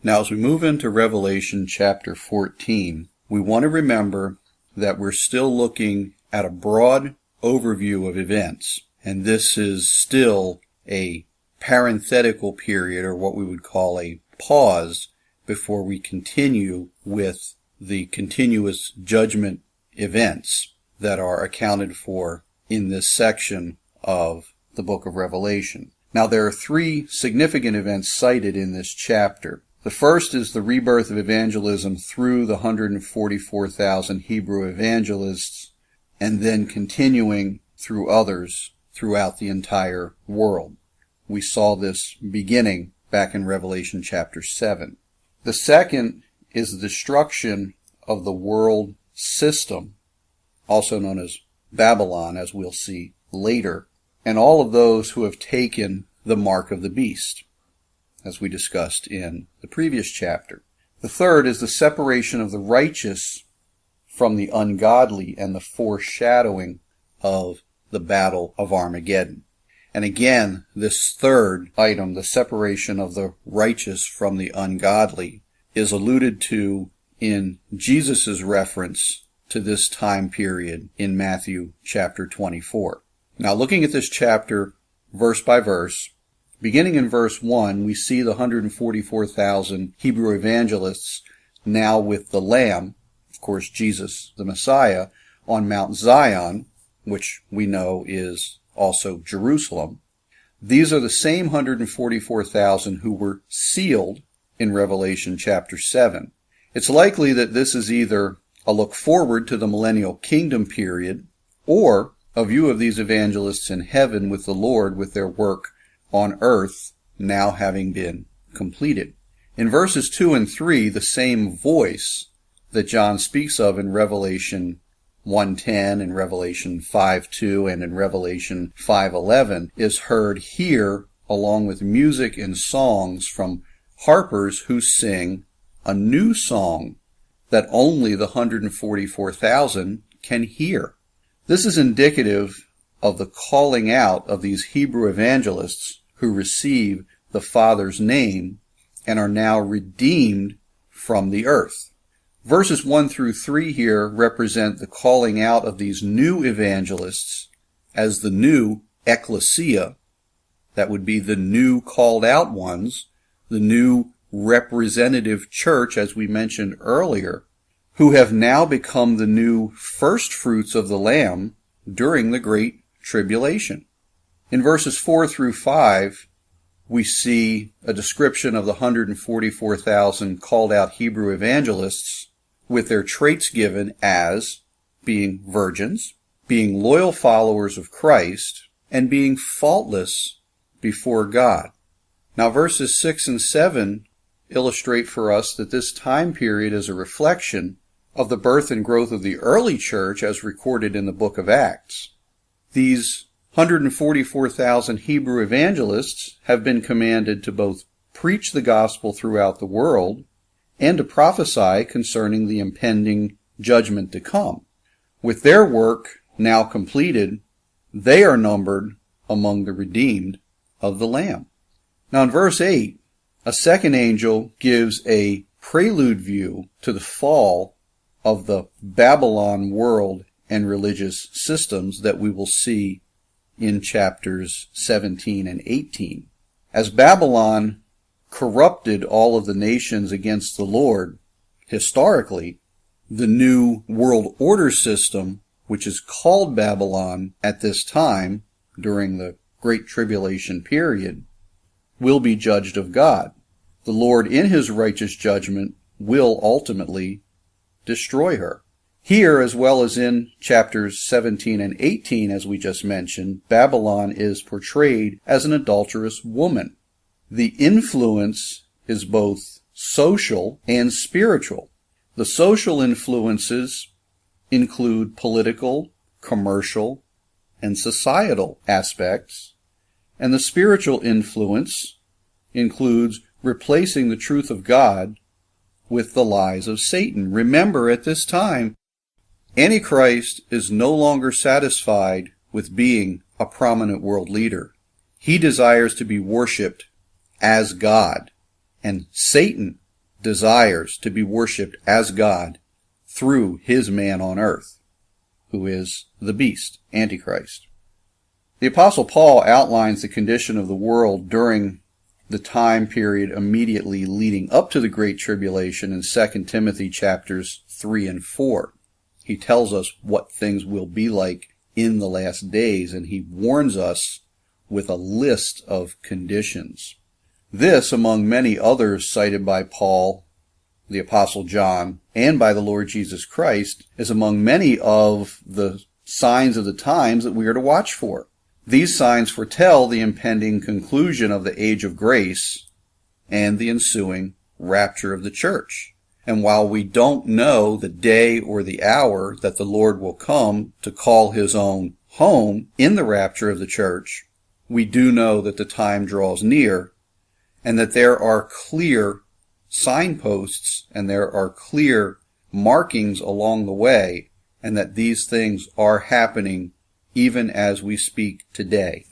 Now, as we move into Revelation chapter 14, we want to remember that we're still looking at a broad overview of events, and this is still a parenthetical period, or what we would call a pause, before we continue with the continuous judgment events that are accounted for in this section of the book of Revelation. Now, there are three significant events cited in this chapter. The first is the rebirth of evangelism through the 144,000 Hebrew evangelists, and then continuing through others throughout the entire world. We saw this beginning back in Revelation chapter 7. The second is the destruction of the world system, also known as Babylon, as we'll see later, and all of those who have taken the mark of the beast, as we discussed in the previous chapter. The third is the separation of the righteous from the ungodly and the foreshadowing of the battle of Armageddon. And again, this third item, the separation of the righteous from the ungodly, is alluded to in Jesus' reference to this time period in Matthew chapter 24. Now, looking at this chapter verse by verse, beginning in verse 1, we see the 144,000 Hebrew evangelists now with the Lamb, of course Jesus, the Messiah, on Mount Zion, which we know is also Jerusalem. These are the same 144,000 who were sealed in Revelation chapter 7. It's likely that this is either a look forward to the millennial kingdom period, or a view of these evangelists in heaven with the Lord with their work on earth now having been completed. In verses 2 and 3, the same voice that John speaks of in Revelation 1:10, in Revelation 5:2, and in Revelation 5:11 is heard here along with music and songs from harpers who sing a new song that only the 144,000 can hear. This is indicative of the calling out of these Hebrew evangelists who receive the Father's name and are now redeemed from the earth. Verses 1 through 3 here represent the calling out of these new evangelists as the new ecclesia, that would be the new called out ones, the new representative church, as we mentioned earlier, who have now become the new first fruits of the Lamb during the Great Tribulation. In verses 4 through 5, we see a description of the 144,000 called out Hebrew evangelists with their traits given as being virgins, being loyal followers of Christ, and being faultless before God. Now, verses 6 and 7 illustrate for us that this time period is a reflection of the birth and growth of the early church as recorded in the book of Acts. These 144,000 Hebrew evangelists have been commanded to both preach the gospel throughout the world and to prophesy concerning the impending judgment to come. With their work now completed, they are numbered among the redeemed of the Lamb. Now in verse 8, a second angel gives a prelude view to the fall of the Babylon world and religious systems that we will see in chapters 17 and 18. As Babylon corrupted all of the nations against the Lord, historically, the new world order system, which is called Babylon at this time, during the Great Tribulation period, will be judged of God. The Lord, in his righteous judgment, will ultimately destroy her. Here, as well as in chapters 17 and 18, as we just mentioned, Babylon is portrayed as an adulterous woman. The influence is both social and spiritual. The social influences include political, commercial, and societal aspects, and the spiritual influence includes replacing the truth of God with the lies of Satan. Remember, at this time, Antichrist is no longer satisfied with being a prominent world leader. He desires to be worshipped as God, and Satan desires to be worshipped as God through his man on earth, who is the beast, Antichrist. The Apostle Paul outlines the condition of the world during the time period immediately leading up to the Great Tribulation in 2 Timothy chapters 3 and 4. He tells us what things will be like in the last days, and he warns us with a list of conditions. This, among many others cited by Paul, the Apostle John, and by the Lord Jesus Christ, is among many of the signs of the times that we are to watch for. These signs foretell the impending conclusion of the age of grace and the ensuing rapture of the church. And while we don't know the day or the hour that the Lord will come to call his own home in the rapture of the church, we do know that the time draws near and that there are clear signposts and there are clear markings along the way, and that these things are happening even as we speak today.